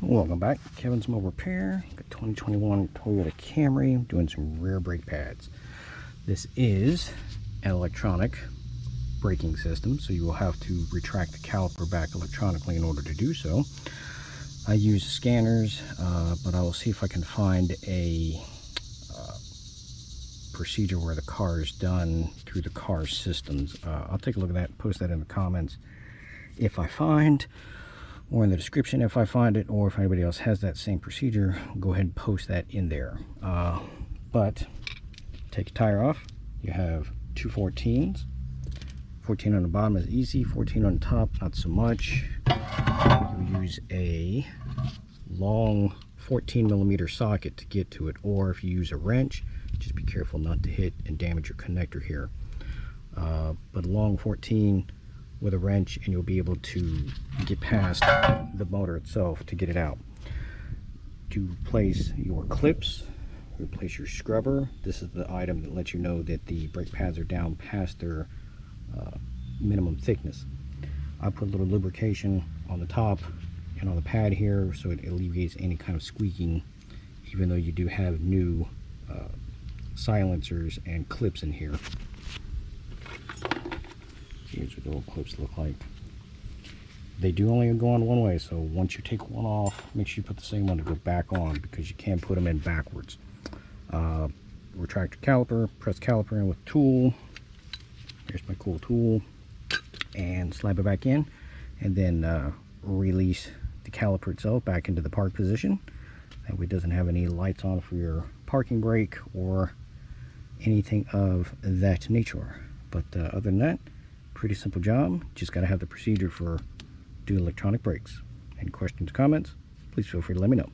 Welcome back. Kevin's Mobile Repair. Got 2021 Toyota Camry. I'm doing some rear brake pads. This is an electronic braking system, so you will have to retract the caliper back electronically in order to do so. I use scanners, but I will see if I can find a procedure where the car is done through the car systems. I'll take a look at that, post that in the comments if I find, or in the description if I find it, or if anybody else has that same procedure, go ahead and post that in there. But take your tire off. You have two 14s. 14 on the bottom is easy, 14 on the top not so much. You use a long 14mm socket to get to it, or if you use a wrench, just be careful not to hit and damage your connector here. But a long 14 with a wrench, and you'll be able to get past the motor itself to get it out. To place your clips, replace your scrubber. This is the item that lets you know that the brake pads are down past their minimum thickness. I put a little lubrication on the top and on the pad here, so it alleviates any kind of squeaking, even though you do have new silencers and clips in here. Here's what the little clips look like. They do only go on one way, so once you take one off, make sure you put the same one to go back on, because you can't put them in backwards. Retract your caliper, press caliper in with tool. Here's my cool tool, and slap it back in, and then release the caliper itself back into the park position. That way it doesn't have any lights on for your parking brake or anything of that nature. But other than that, pretty simple job. Just got to have the procedure for doing electronic brakes. Any questions, comments, please feel free to let me know.